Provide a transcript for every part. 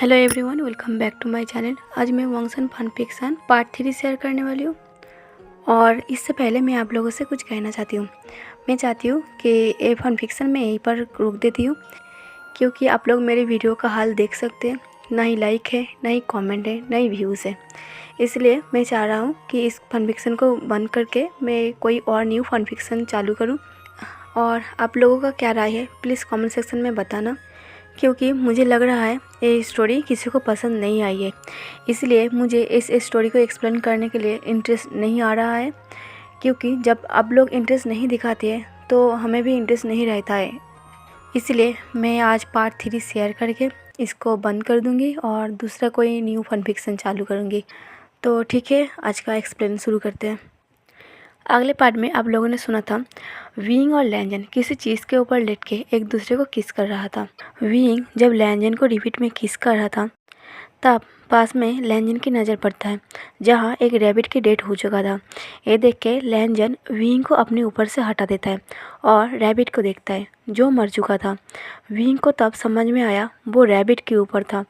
Hello everyone, welcome back to my channel. आज मैं Wangson fan fiction part 3 share करने वाली हूँ। और इससे पहले मैं आप लोगों से कुछ कहना चाहती हूँ। मैं चाहती हूँ कि ये फन फिक्शन मैं यहीं पर रोक देती हूँ, क्योंकि आप लोग मेरे वीडियो का हाल देख सकते हैं। ना ही लाइक है, ना ही कमेंट है, ना ही व्यूज़ है। इसलिए मैं चाह रहा हूँ कि इस फन फिक्शन को बंद करके मैं कोई और न्यू फन फिक्शन चालू करूँ। और आप लोगों का क्या राय है प्लीज़ कमेंट सेक्शन में बताना, क्योंकि मुझे लग रहा है ये स्टोरी किसी को पसंद नहीं आई है। इसलिए मुझे इस स्टोरी को एक्सप्लेन करने के लिए इंटरेस्ट नहीं आ रहा है, क्योंकि जब आप लोग इंटरेस्ट नहीं दिखाते हैं तो हमें भी इंटरेस्ट नहीं रहता है। इसलिए मैं आज पार्ट 3 शेयर करके इसको बंद कर दूंगी और दूसरा कोई न्यू फन फिक्शन चालू करूंगी। तो ठीक है, आज का एक्सप्लेन शुरू करते हैं। अगले पार्ट में आप लोगों ने सुना था विंग और लैंजन किसी चीज़ के ऊपर लेट के एक दूसरे को किस कर रहा था। विंग जब लैंजन को रिपीट में किस कर रहा था तब पास में लैंजन की नज़र पड़ता है, जहाँ एक रैबिट की डेथ हो चुका था। ये देख के लैंजन विंग को अपने ऊपर से हटा देता है और रैबिट को देखता है जो मर चुका था। विंग को तब समझ में आया वो रैबिट के ऊपर था,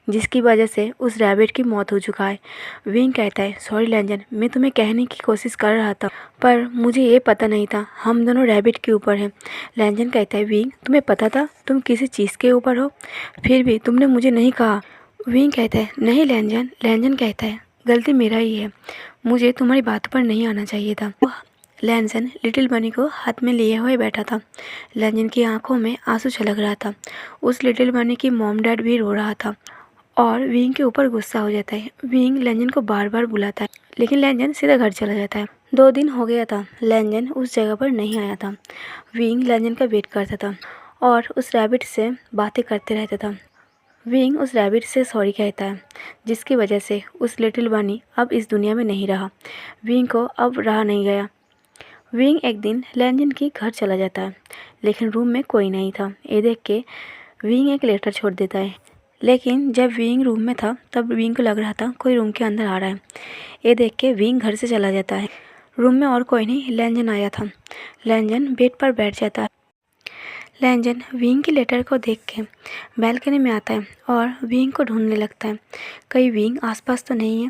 जिसकी वजह से उस रैबिट की मौत हो चुका है। विंग कहता है, सॉरी लैंजन, मैं तुम्हें कहने की कोशिश कर रहा था पर मुझे ये पता नहीं था हम दोनों रैबिट के ऊपर हैं। लैंजन कहता है, विंग तुम्हें पता था तुम किसी चीज़ के ऊपर हो, फिर भी तुमने मुझे नहीं कहा। विंग कहता है, नहीं लैंजन। लैंजन कहता है, गलती मेरा ही है, मुझे तुम्हारी बात पर नहीं आना चाहिए था। लैंजन लिटिल बनी को हाथ में लिए हुए बैठा था। लैंजन की आंखों में आंसू छलक रहा था। उस लिटिल बनी की मॉम डैड भी रो रहा था और विंग के ऊपर गुस्सा हो जाता है। विंग लैंजन को बार बार बुलाता है, लेकिन लैंजन सीधा घर चला जाता है। 2 दिन हो गया था, लैंजन उस जगह पर नहीं आया था। विंग लैंजन का वेट करता था और उस रैबिट से बातें करते रहता था। विंग उस रैबिट से सॉरी कहता है, जिसकी वजह से उस लिटिल बनी अब इस दुनिया में नहीं रहा। विंग को अब रहा नहीं गया। विंग एक दिन लैंजन के घर चला जाता है, लेकिन रूम में कोई नहीं था। ये देख के विंग एक लेटर छोड़ देता है, लेकिन जब विंग रूम में था तब विंग को लग रहा था कोई रूम के अंदर आ रहा है। ये देख के विंग घर से चला जाता है। रूम में और कोई नहीं, लैंजन आया था। लैंजन बेड पर बैठ जाता है। लैंजन विंग के लेटर को देख के बैल्कनी में आता है और विंग को ढूंढने लगता है, कहीं विंग आसपास तो नहीं है।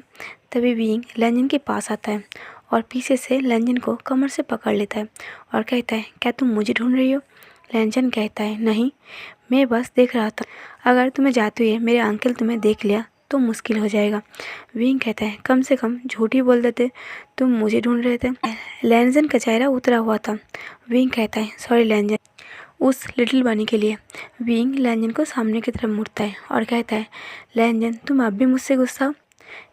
तभी विंग लैंजन के पास आता है और पीछे से लैंजन को कमर से पकड़ लेता है और कहता है, क्या तुम मुझे ढूंढ रही हो? लैंजन कहता है, नहीं, मैं बस देख रहा था, अगर तुम्हें जाते हुए मेरे अंकल तुम्हें देख लिया तो मुश्किल हो जाएगा। विंग कहता है, कम से कम झूठ ही बोल देते, तुम मुझे ढूंढ रहे थे। लैंजन का चेहरा उतरा हुआ था। विंग कहता है, सॉरी लैंजन, उस लिटिल बनी के लिए। विंग लैंजन को सामने की तरफ मुड़ता है और कहता है, लैंजन तुम अब भी मुझसे गुस्सा हो?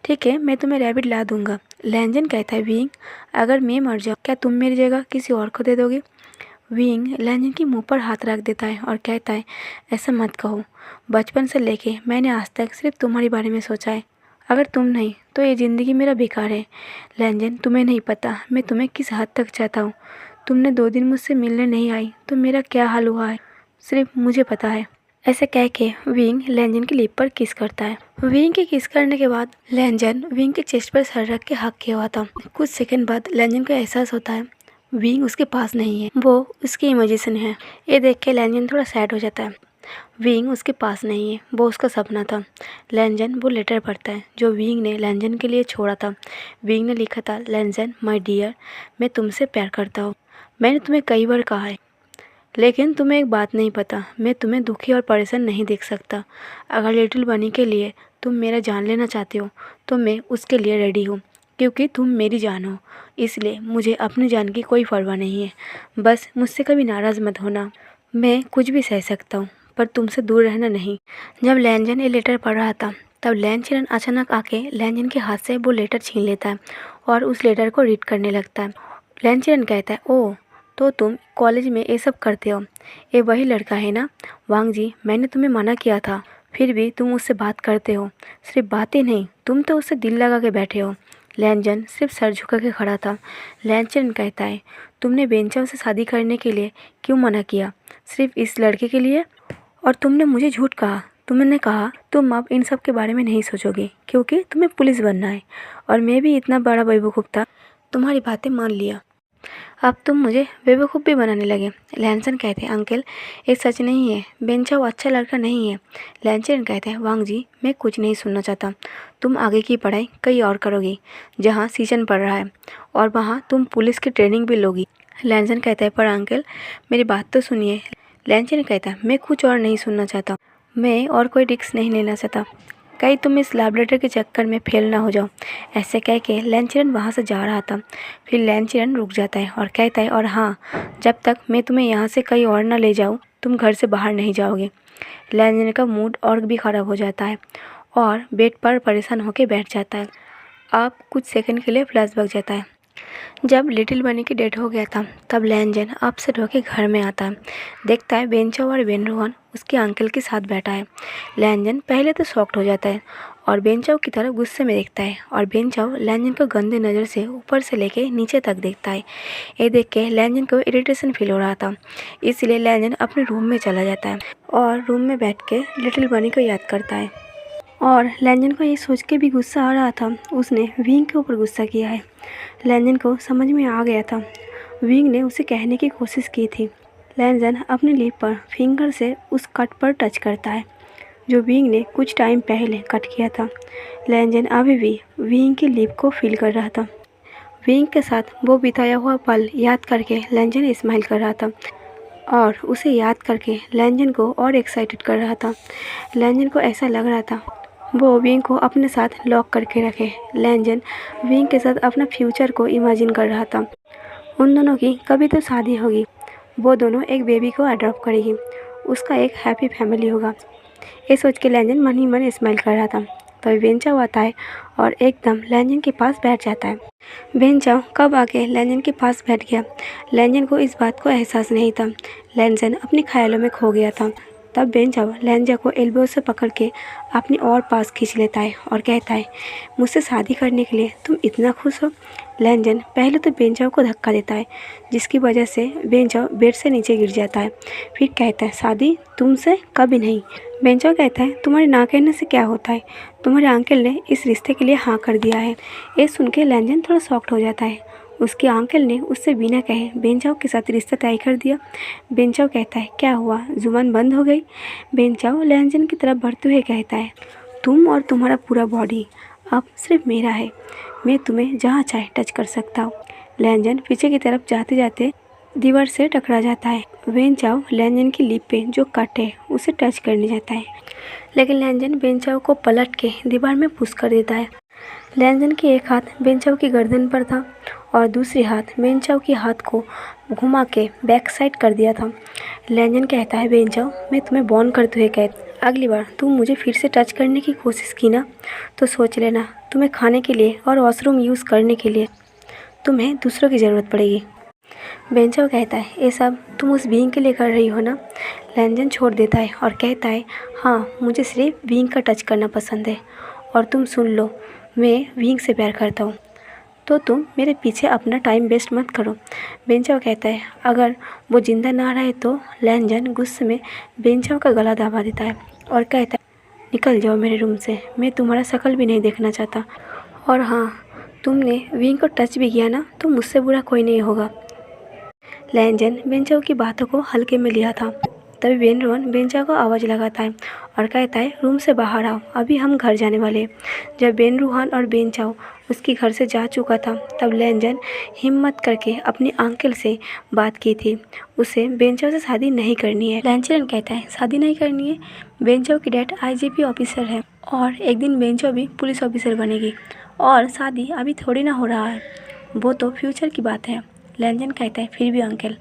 ठीक है, मैं तुम्हें रैबिट ला दूंगा। लैंजन कहता है, विंग अगर मैं मर जाऊँ क्या तुम मेरी जगह किसी और को दे दोगे? विंग लैंजन की मुंह पर हाथ रख देता है और कहता है, ऐसा मत कहो, बचपन से लेके मैंने आज तक सिर्फ तुम्हारे बारे में सोचा है, अगर तुम नहीं तो ये ज़िंदगी मेरा बेकार है। लैंजन तुम्हें नहीं पता मैं तुम्हें किस हद तक चाहता हूँ। तुमने 2 दिन मुझसे मिलने नहीं आई तो मेरा क्या हाल हुआ है सिर्फ मुझे पता है। ऐसे कह के विंग लैंजन की लिप पर किस करता है। विंग के किस करने के बाद लैंजन विंग के चेस्ट पर सर रख के हक किया हुआ था। कुछ सेकंड बाद लैंजन को एहसास होता है विंग उसके पास नहीं है, वो उसकी इमेजिनेशन है। ये देख के लैंजन थोड़ा सैड हो जाता है। विंग उसके पास नहीं है, वो उसका सपना था। लैंजन वो लेटर पढ़ता है जो विंग ने लैंजन के लिए छोड़ा था। विंग ने लिखा था, लैंजन माय डियर, मैं तुमसे प्यार करता हूँ। मैंने तुम्हें कई बार कहा है, लेकिन तुम्हें एक बात नहीं पता, मैं तुम्हें दुखी और परेशान नहीं देख सकता। अगर लिटिल बनी के लिए तुम मेरा जान लेना चाहते हो तो मैं उसके लिए रेडी हूँ, क्योंकि तुम मेरी जान हो। इसलिए मुझे अपनी जान की कोई परवाह नहीं है। बस मुझसे कभी नाराज़ मत होना। मैं कुछ भी सह सकता हूँ पर तुमसे दूर रहना नहीं। जब लैंजन ये लेटर पढ़ रहा था तब लैंचरन अचानक आके लैंजन के हाथ से वो लेटर छीन लेता है और उस लेटर को रीड करने लगता है। लैंचरन कहता है, ओह तो तुम कॉलेज में ये सब करते हो, ये वही लड़का है ना? वांग जी, मैंने तुम्हें मना किया था, फिर भी तुम उससे बात करते हो। सिर्फ बातें नहीं, तुम तो उससे दिल लगा के बैठे हो। लैंजन सिर्फ सर झुका के खड़ा था। लैंचरन कहता है, तुमने बेंचा से शादी करने के लिए क्यों मना किया? सिर्फ इस लड़के के लिए? और तुमने मुझे झूठ कहा। तुमने कहा तुम अब इन सब के बारे में नहीं सोचोगे क्योंकि तुम्हें पुलिस बनना है, और मैं भी इतना बड़ा बेवकूफ़ था, तुम्हारी बातें मान लिया। अब तुम मुझे बेवकूफ़ भी बनाने लगे। लैनसन कहते हैं, अंकल ये सच नहीं है, बेंचाओ अच्छा लड़का नहीं है। लैनचेन कहते हैं, वांग जी मैं कुछ नहीं सुनना चाहता। तुम आगे की पढ़ाई कहीं और करोगी जहाँ सीजन पढ़ रहा है, और वहाँ तुम पुलिस की ट्रेनिंग भी लोगी। लैनसन कहता है, पर अंकल मेरी बात तो सुनिए। लैनचेन कहता है, मैं कुछ और नहीं सुनना चाहता, मैं और कोई रिस्क नहीं लेना चाहता, कहीं तुम इस लैबोरेटरी के चक्कर में फेल ना हो जाओ। ऐसे कह के लैनचेरन वहाँ से जा रहा था। फिर लैनचेरन रुक जाता है और कहता है, और हाँ, जब तक मैं तुम्हें यहाँ से कहीं और ना ले जाऊँ तुम घर से बाहर नहीं जाओगे। लैनचेरन का मूड और भी ख़राब हो जाता है और बेड पर परेशान होकर बैठ जाता है। अब कुछ सेकंड के लिए फ्लैशबैक जाता है। जब लिटिल बनी की डेथ हो गया था तब लैनजन अपसेट होकर घर में आता है। देखता है बेंचाओ और बेनरोहन उसके अंकल के साथ बैठा है। लैनजन पहले तो शॉक्ड हो जाता है और बेंचाओ की तरफ गुस्से में देखता है, और बेंचाओ लैनजन को गंदे नज़र से ऊपर से लेके नीचे तक देखता है। ये देख के लैनजन को इरिटेशन फील हो रहा था, इसलिए लैनजन अपने रूम में चला जाता है और रूम में बैठ के लिटिल बनी को याद करता है। और लैनजन को ये सोच के भी गुस्सा आ रहा था, उसने विंग के ऊपर गुस्सा किया है। लैनजन को समझ में आ गया था, विंग ने उसे कहने की कोशिश की थी। लैनजन अपने लिप पर फिंगर से उस कट पर टच करता है जो विंग ने कुछ टाइम पहले कट किया था। लैनजन अभी भी विंग की लिप को फील कर रहा था। विंग के साथ वो बिताया हुआ पल याद करके लैनजन स्माइल कर रहा था और उसे याद करके लैनजन को और एक्साइटेड कर रहा था। लैनजन को ऐसा लग रहा था वो विंग को अपने साथ लॉक करके रखे। लैनजन विंग के साथ अपना फ्यूचर को इमेजिन कर रहा था। उन दोनों की कभी तो शादी होगी, वो दोनों एक बेबी को अडॉप्ट करेगी, उसका एक हैप्पी फैमिली होगा। ये सोच के लैनजन मन ही मन स्माइल कर रहा था। तभी बेंचाओ आता है और एकदम लैनजन के पास बैठ जाता है। बेंचाओ कब आके लैनजन के पास बैठ गया, लैनजन को इस बात को एहसास नहीं था। लैनजन अपने ख्यालों में खो गया था। तब बेंचाओ लैनजन को एल्बो से पकड़ के अपनी और पास खींच लेता है और कहता है, मुझसे शादी करने के लिए तुम इतना खुश हो। लैनजन पहले तो बेंचाओ को धक्का देता है, जिसकी वजह से बेंचाओ बेड से नीचे गिर जाता है। फिर कहता है, शादी तुमसे कभी नहीं। बेंचाओ कहता है, तुम्हारे ना कहने से क्या होता है, तुम्हारे अंकल ने इस रिश्ते के लिए हाँ कर दिया है। ये सुन के लैनजन थोड़ा शॉक्ड हो जाता है, उसके अंकल ने उससे बिना कहे बेंचाओ के साथ रिश्ता तय कर दिया। बेंचाओ कहता है, क्या हुआ, जुबान बंद हो गई। बेंचाओ लैनजन की तरफ बढ़ते हुए कहता है, तुम और तुम्हारा पूरा बॉडी अब सिर्फ मेरा है, मैं तुम्हें जहाँ चाहे टच कर सकता हूँ। लैनजन पीछे की तरफ जाते जाते दीवार से टकरा जाता है। बेंचाओ लैनजन की लिप पे जो कट है उसे टच करने जाता है, लेकिन लैनजन बेंचाओ को पलट के दीवार में पुश कर देता है। लैनजन की एक हाथ बेंचाओ की गर्दन पर था और दूसरी हाथ बेंचाओ की हाथ को घुमा के बैक साइड कर दिया था। लैनजन कहता है, बेंचाओ मैं तुम्हें बॉर्न करते हुए कहता, अगली बार तुम मुझे फिर से टच करने की कोशिश की ना तो सोच लेना, तुम्हें खाने के लिए और वॉशरूम यूज़ करने के लिए तुम्हें दूसरों की ज़रूरत पड़ेगी। बेंचाओ कहता है, ये सब तुम उस बीइंग के लिए कर रही हो ना। लैनजन छोड़ देता है और कहता है, हाँ मुझे सिर्फ बीइंग का टच करना पसंद है, और तुम सुन लो, मैं बीइंग से प्यार करता हूँ, तो तुम मेरे पीछे अपना टाइम वेस्ट मत करो। बेंचाओ कहता है, अगर वो ज़िंदा ना रहे तो। लैनजन गुस्से में बेंचाओ का गला दबा देता है और कहता है, निकल जाओ मेरे रूम से, मैं तुम्हारा शक्ल भी नहीं देखना चाहता, और हाँ तुमने विंग को टच भी किया ना तो मुझसे बुरा कोई नहीं होगा। लैनजन बेंचाओ की बातों को हल्के में लिया था। तभी बेनरोहन बेंचाओ को आवाज़ लगाता है और कहता है, रूम से बाहर आओ, अभी हम घर जाने वाले हैं। जब बेनरोहन और बेंचाओ उसकी घर से जा चुका था तब लैनजन हिम्मत करके अपने अंकल से बात की थी, उसे बेंचाओ से शादी नहीं करनी है। लैनचेरन कहता है, शादी नहीं करनी है, बेंचाओ की डैड आईजीपी ऑफिसर है और एक दिन बेंचाओ भी पुलिस ऑफिसर बनेगी, और शादी अभी थोड़ी ना हो रहा है, वो तो फ्यूचर की बात है। लैनजन कहता है, फिर भी अंकल,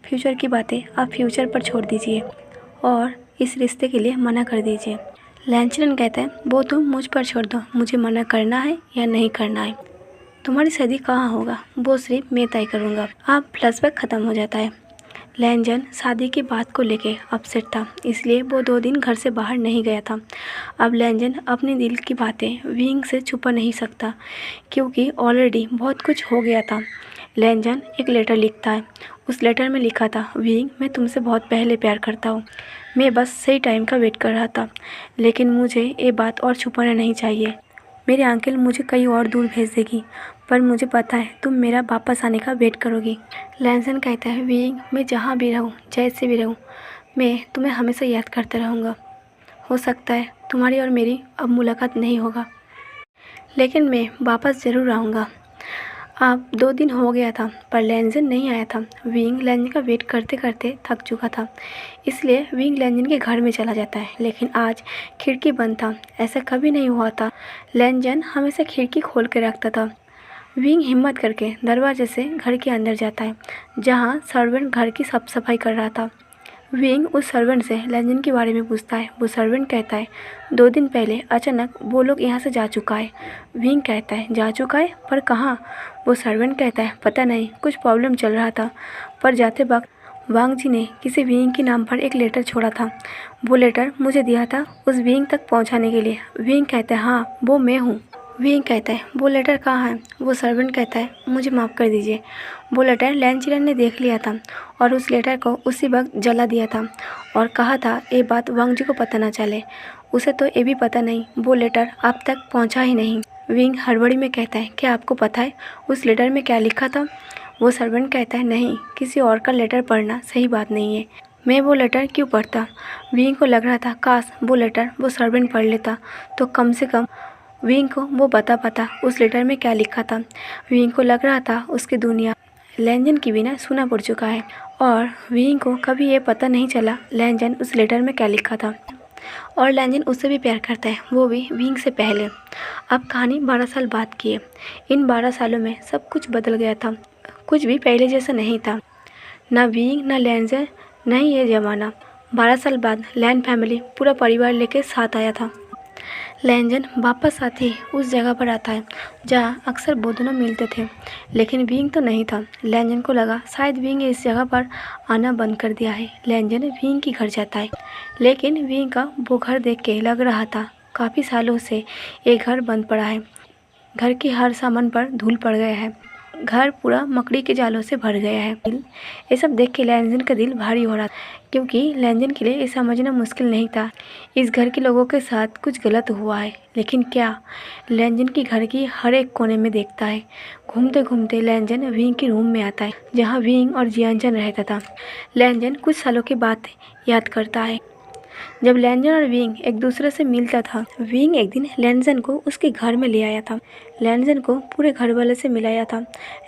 फ्यूचर की बातें आप फ्यूचर पर छोड़ दीजिए और इस रिश्ते के लिए मना कर दीजिए। लैनचेरन कहता है, वो तुम मुझ पर छोड़ दो, मुझे मना करना है या नहीं करना है, तुम्हारी शादी कहाँ होगा वो सिर्फ मैं तय करूँगा। अब फ्लैशबैक ख़त्म हो जाता है। लैनजन शादी की बात को लेके अपसेट था, इसलिए वो 2 दिन घर से बाहर नहीं गया था। अब लैनजन अपने दिल की बातें विंग से छुपा नहीं सकता, क्योंकि ऑलरेडी बहुत कुछ हो गया था। लैनजन एक लेटर लिखता है, उस लेटर में लिखा था, विंग मैं तुमसे बहुत पहले प्यार करता हूँ, मैं बस सही टाइम का वेट कर रहा था, लेकिन मुझे ये बात और छुपाना नहीं चाहिए। मेरे अंकल मुझे कहीं और दूर भेज देगी, पर मुझे पता है तुम मेरा वापस आने का वेट करोगी। लैनसन कहता है, विंग, मैं जहाँ भी रहूँ, जैसे भी रहूँ, मैं तुम्हें हमेशा याद करता रहूँगा। हो सकता है तुम्हारी और मेरी अब मुलाकात नहीं होगा, लेकिन मैं वापस ज़रूर आऊँगा। अब 2 दिन हो गया था पर लैनजन नहीं आया था। विंग लैनजन का वेट करते करते थक चुका था, इसलिए विंग लैनजन के घर में चला जाता है। लेकिन आज खिड़की बंद था। ऐसा कभी नहीं हुआ था। लैनजन हमेशा खिड़की खोल के रखता था। विंग हिम्मत करके दरवाजे से घर के अंदर जाता है, जहाँ सर्वेंट घर की साफ सफाई कर रहा था। विंग उस सर्वेंट से लैनजन के बारे में पूछता है। वो सर्वेंट कहता है, 2 दिन पहले अचानक वो लोग यहाँ से जा चुका है। विंग कहता है, जा चुका है? पर कहाँ? वो सर्वेंट कहता है, पता नहीं, कुछ प्रॉब्लम चल रहा था। पर जाते वक्त वांग जी ने किसी विंग के नाम पर एक लेटर छोड़ा था। वो लेटर मुझे दिया था उस विंग तक पहुँचाने के लिए। विंग कहता है, हाँ, वो मैं हूँ। विंग कहता है, वो लेटर कहाँ है? वो सर्वेंट कहता है, मुझे माफ़ कर दीजिए, वो लेटर लैनचिलन ने देख लिया था और उस लेटर को उसी वक्त जला दिया था और कहा था ये बात वांग जी को पता ना चले। उसे तो ये भी पता नहीं वो लेटर आप तक पहुंचा ही नहीं। विंग हड़बड़ी में कहता है, क्या आपको पता है उस लेटर में क्या लिखा था? वो सर्वेंट कहता है, नहीं, किसी और का लेटर पढ़ना सही बात नहीं है। मैं वो लेटर क्यों पढ़ता? विंग को लग रहा था काश वो लेटर वो सर्वेंट पढ़ लेता तो कम से कम विंग को वो बता पाता उस लेटर में क्या लिखा था। विंग को लग रहा था उसकी दुनिया लैनजन के बिना सूना पड़ चुका है और विंग को कभी ये पता नहीं चला लैनजन उस लेटर में क्या लिखा था। और लैनजन उससे भी प्यार करता है, वो भी विंग से पहले। अब कहानी 12 साल बाद की है। इन 12 सालों में सब कुछ बदल गया था। कुछ भी पहले जैसा नहीं था। ना विंग, ना लैनजन, न ही ये ज़माना। 12 साल बाद लैन फैमिली पूरा परिवार लेके साथ आया था। लैनजन वापस आते ही उस जगह पर आता है जहाँ अक्सर वो दोनों मिलते थे, लेकिन विंग तो नहीं था। लैनजन को लगा शायद विंग ने इस जगह पर आना बंद कर दिया है। लैनजन विंग के घर जाता है, लेकिन विंग का वो घर देख के लग रहा था काफ़ी सालों से ये घर बंद पड़ा है। घर के हर सामान पर धूल पड़ गया है। घर पूरा मकड़ी के जालों से भर गया है। ये सब देख के लैनजन का दिल भारी हो रहा था, क्योंकि लैनजन के लिए ये समझना मुश्किल नहीं था इस घर के लोगों के साथ कुछ गलत हुआ है। लेकिन क्या? लैनजन की घर की हर एक कोने में देखता है। घूमते घूमते लैनजन विंग के रूम में आता है जहाँ विंग और जियानचन रहता था। लैनजन कुछ सालों की बात याद करता है जब लैनजन और विंग एक दूसरे से मिलता था। विंग एक दिन लैनजन को उसके घर में ले आया था। लैनजन को पूरे घर वाले से मिलाया था।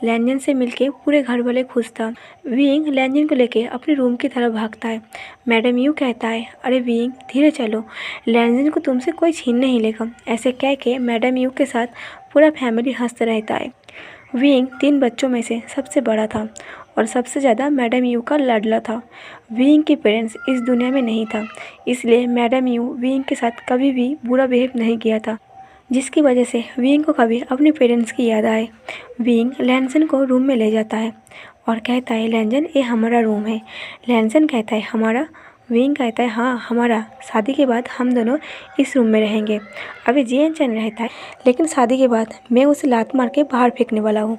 लैनजन से मिलके पूरे घर वाले खुश था। विंग लैनजन को लेके अपने रूम की तरफ भागता है। मैडम यू कहता है, अरे विंग, धीरे चलो, लैनजन को तुमसे कोई छीन नहीं लेगा। ऐसे कह के मैडम यू के साथ पूरा फैमिली हंसता रहता है। विंग 3 बच्चों में से सबसे बड़ा था और सबसे ज़्यादा मैडम यू का लाडला था। विंग के पेरेंट्स इस दुनिया में नहीं था, इसलिए मैडम यू विंग के साथ कभी भी बुरा बिहेव नहीं किया था, जिसकी वजह से विंग को कभी अपने पेरेंट्स की याद आए। विंग लैनजन को रूम में ले जाता है और कहता है, लैनजन, ये हमारा रूम है। लैनजन कहता है, हमारा? विंग कहता है, हाँ, हमारा। शादी के बाद हम दोनों इस रूम में रहेंगे। अभी जियानचन रहता है, लेकिन शादी के बाद मैं उसे लात मार के बाहर फेंकने वाला हूँ।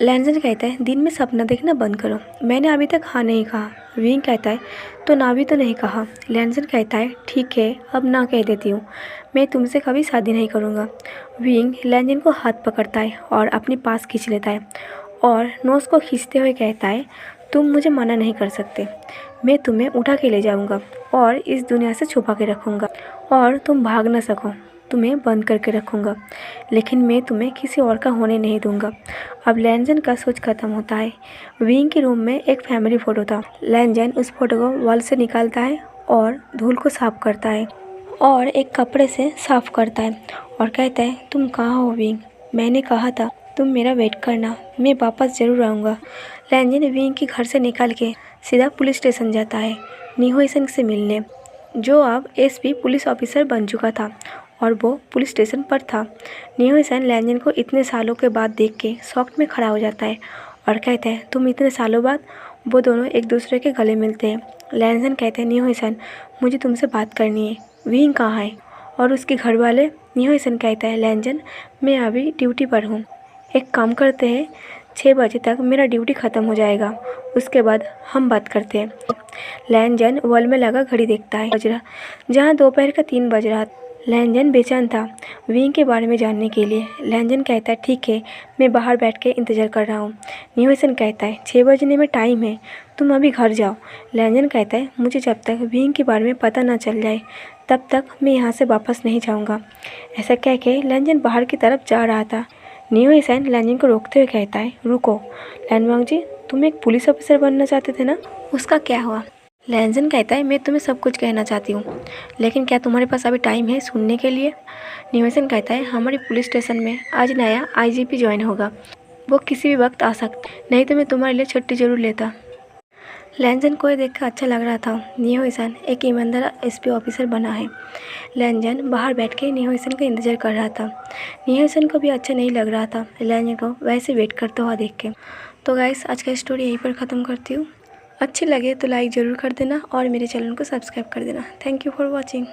लैनजन कहता है, दिन में सपना देखना बंद करो। मैंने अभी तक हाँ नहीं कहा। विंग कहता है, तो ना भी तो नहीं कहा। लैनजन कहता है, ठीक है, अब ना कह देती हूँ, मैं तुमसे कभी शादी नहीं करूँगा। विंग लैनजन को हाथ पकड़ता है और अपने पास खींच लेता है और नोज़ को खींचते हुए कहता है, तुम मुझे मना नहीं कर सकते। मैं तुम्हें उठा के ले जाऊँगा और इस दुनिया से छुपा के रखूँगा और तुम भाग ना सको। तुम्हें बंद करके रखूँगा, लेकिन मैं तुम्हें किसी और का होने नहीं दूँगा। अब लैनजन का सोच खत्म होता है। विंग के रूम में एक फैमिली फ़ोटो था। लैनजन उस फोटो को वॉल से निकालता है और धूल को साफ करता है और एक कपड़े से साफ करता है और कहता है, तुम कहाँ हो विंग? मैंने कहा था तुम मेरा वेट करना, मैं वापस ज़रूर आऊँगा। लैनजन विंग के घर से निकल के सीधा पुलिस स्टेशन जाता है निहोइसन से मिलने, जो अब एसपी पुलिस ऑफिसर बन चुका था और वो पुलिस स्टेशन पर था। निहोइसन लैनजन को इतने सालों के बाद देख के शॉक में खड़ा हो जाता है और कहता है, तुम इतने सालों बाद? वो दोनों एक दूसरे के गले मिलते हैं। लैनजन कहते हैं, निहोइसन, मुझे तुमसे बात करनी है। विंग कहाँ है? और उसके घर वाले? निहोइसन कहता है, लैनजन, मैं अभी ड्यूटी पर हूँ, एक काम करते हैं, 6 बजे तक मेरा ड्यूटी ख़त्म हो जाएगा, उसके बाद हम बात करते हैं। लैनजन वॉल में लगा घड़ी देखता है, बज रहा, जहाँ दोपहर का 3 बज रहा। लैंजन बेचैन था विंग के बारे में जानने के लिए। लैंजन कहता है ठीक है, मैं बाहर बैठ के इंतज़ार कर रहा हूँ। नियोसन कहता है 6 बजने में टाइम है, तुम अभी घर जाओ। लैंजन कहता है मुझे जब तक विंग के बारे में पता ना चल जाए तब तक मैं यहाँ से वापस नहीं जाऊँगा। ऐसा कह के लैंजन बाहर की तरफ जा रहा था। नियोसन लैंजन को रोकते हुए कहता है रुको लैंडवांग जी, तुम एक पुलिस ऑफिसर बनना चाहते थे ना, उसका क्या हुआ? लैंजन कहता है मैं तुम्हें सब कुछ कहना चाहती हूँ, लेकिन क्या तुम्हारे पास अभी टाइम है सुनने के लिए? नियोसन कहता है हमारे पुलिस स्टेशन में आज नया आईजीपी ज्वाइन होगा, वो किसी भी वक्त आ सकता, नहीं तो मैं तुम्हारे लिए छुट्टी जरूर लेता। लैंजन को ये देखकर अच्छा लग रहा था। नियोसन एक ईमानदार एसपी ऑफिसर बना है। लैंजन बाहर बैठ के नियोसन का इंतज़ार कर रहा था। नियोसन को भी अच्छा नहीं लग रहा था लैंजन को वैसे वेट करता हुआ देख के। तो गाइस आज का स्टोरी यहीं पर ख़त्म करती हूँ। अच्छी लगे तो लाइक ज़रूर कर देना और मेरे चैनल को सब्सक्राइब कर देना। Thank you for watching.